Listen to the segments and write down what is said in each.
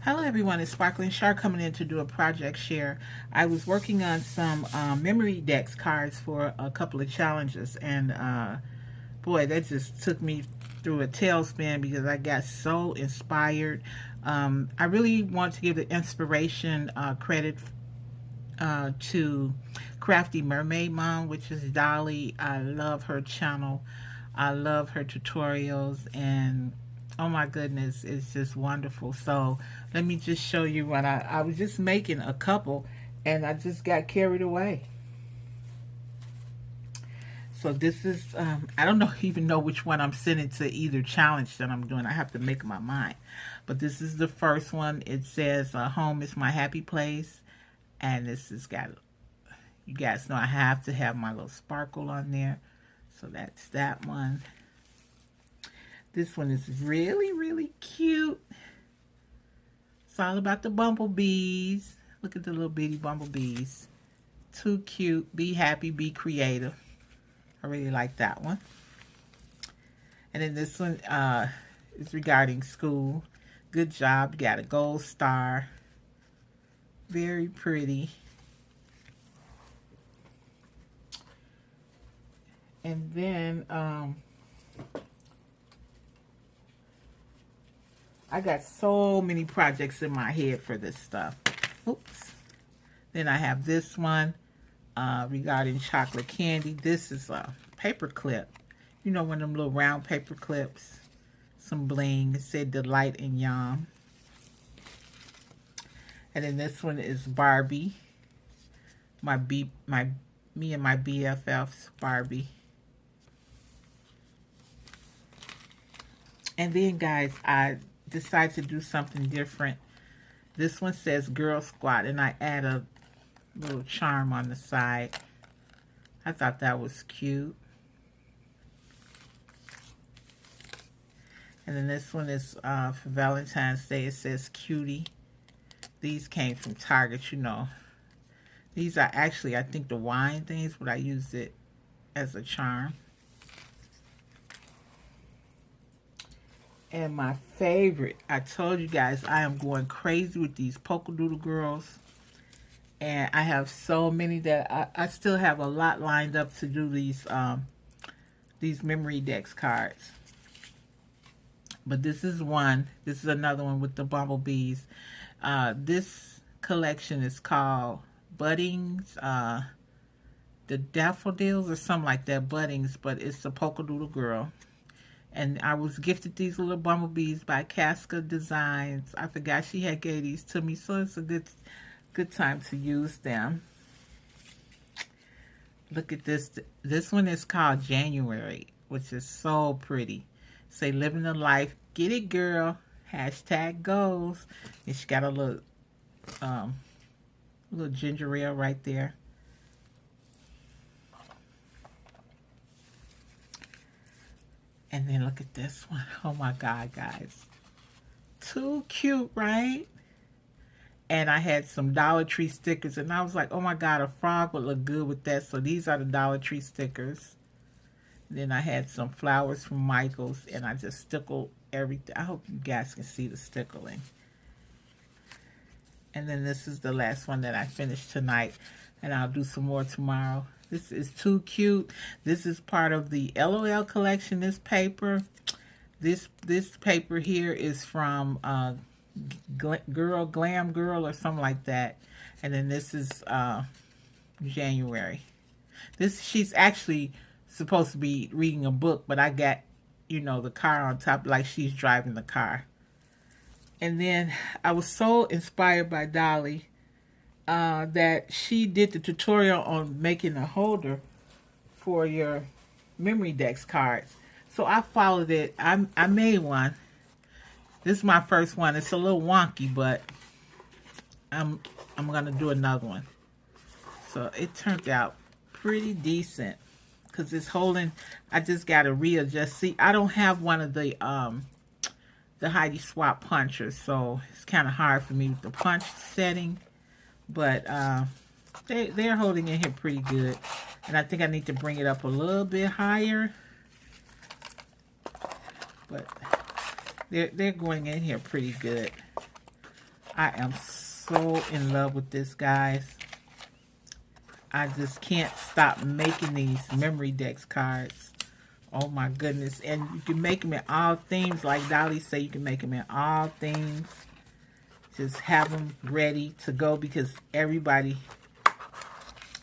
Hello everyone, it's Sparkling Shark coming in to do a project share. I was working on some memory dex cards for a couple of challenges, and boy, that just took me through a tailspin because I got so inspired. I really want to give the inspiration credit to Crafty Mermaid Mom, which is Dolly. I love her channel. I love her tutorials, and oh my goodness, it's just wonderful. So let me just show you what I was just making a couple, and I just got carried away. So this is, I don't even know which one I'm sending to either challenge that I'm doing. I have to make my mind. But this is the first one. It says, home is my happy place. And this has got, you guys know I have to have my little sparkle on there. So that's that one. This one is really, really cute. It's all about the bumblebees. Look at the little bitty bumblebees. Too cute. Be happy, be creative. I really like that one. And then this one is regarding school. Good job. You got a gold star. Very pretty. And then I got so many projects in my head for this stuff. Oops. Then I have this one regarding chocolate candy. This is a paper clip. You know, one of them little round paper clips. Some bling. It said Delight and Yum. And then this one is Barbie. Me and my BFF's Barbie. And then, guys, I decided to do something different. This one says Girl Squad, and I add a little charm on the side. I thought that was cute. And then this one is for Valentine's Day. It says Cutie. These came from Target, you know. These are actually, I think, the wine things, but I used it as a charm. And my favorite, I told you guys, I am going crazy with these Polkadoodle girls. And I have so many that I still have a lot lined up to do these memory dex cards. But this is one. This is another one with the bumblebees. This collection is called Buddings, the Daffodils or something like that, Buddings, but it's a Polkadoodle girl. And I was gifted these little bumblebees by Casca Designs. I forgot she had gave these to me, so it's a good time to use them. Look at this. This one is called January, which is so pretty. Say, living the life. Get it, girl. Hashtag goals. And she got a little ginger ale right there. And then look at this one. Oh my God, guys. Too cute, right? And I had some Dollar Tree stickers, and I was like, oh my God, a frog would look good with that. So these are the Dollar Tree stickers. Then I had some flowers from Michael's, and I just stickled everything. I hope you guys can see the stickling. And then this is the last one that I finished tonight, and I'll do some more tomorrow. This is too cute. This is part of the LOL collection, this paper. This paper here is from Glam Girl or something like that. And then this is January. She's actually supposed to be reading a book, but I got, you know, the car on top like she's driving the car. And then I was so inspired by Dolly that she did the tutorial on making a holder for your memory dex cards. So I followed it. I made one. This is my first one. It's a little wonky, but I'm gonna do another one. So it turned out pretty decent because it's holding. I just gotta readjust. See, I don't have one of the Heidi Swap punchers, so it's kind of hard for me with the punch setting. But they're holding in here pretty good. And I think I need to bring it up a little bit higher. But they're going in here pretty good. I am so in love with this, guys. I just can't stop making these memory dex cards. Oh my goodness. And you can make them in all themes. Like Dolly say, you can make them in all themes. Just have them ready to go because everybody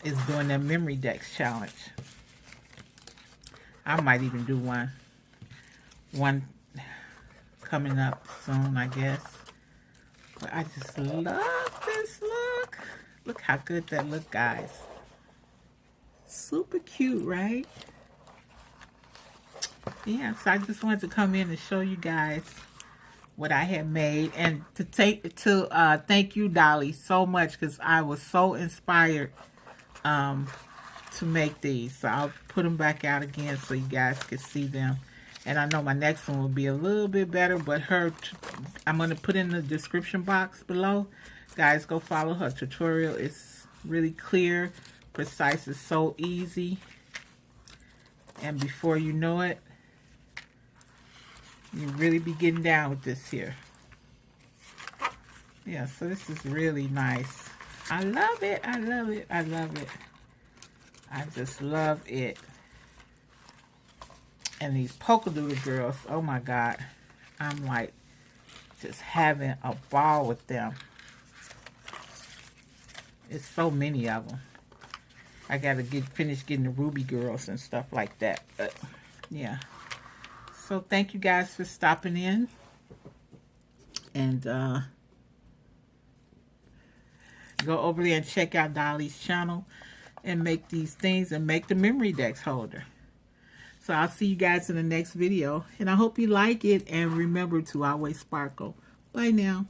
is doing their memory dex challenge. I might even do one coming up soon, I guess. But I just love this look. Look how good that look, guys. Super cute, right? Yeah, so I just wanted to come in and show you guys what I had made, and to thank you, Dolly, so much, because I was so inspired to make these. So I'll put them back out again so you guys can see them. And I know my next one will be a little bit better, but I'm going to put in the description box below. Guys, go follow her tutorial. It's really clear, precise, it's so easy. And before you know it, you really be getting down with this here. Yeah, so this is really nice. I love it. I love it. I love it. I just love it. And these Polkadoodle girls, oh my God. I'm like just having a ball with them. It's so many of them. I gotta finish getting the Ruby girls and stuff like that. But yeah. So thank you guys for stopping in. And go over there and check out Dolly's channel and make these things and make the memory dex holder. So I'll see you guys in the next video. And I hope you like it. And remember to always sparkle. Bye now.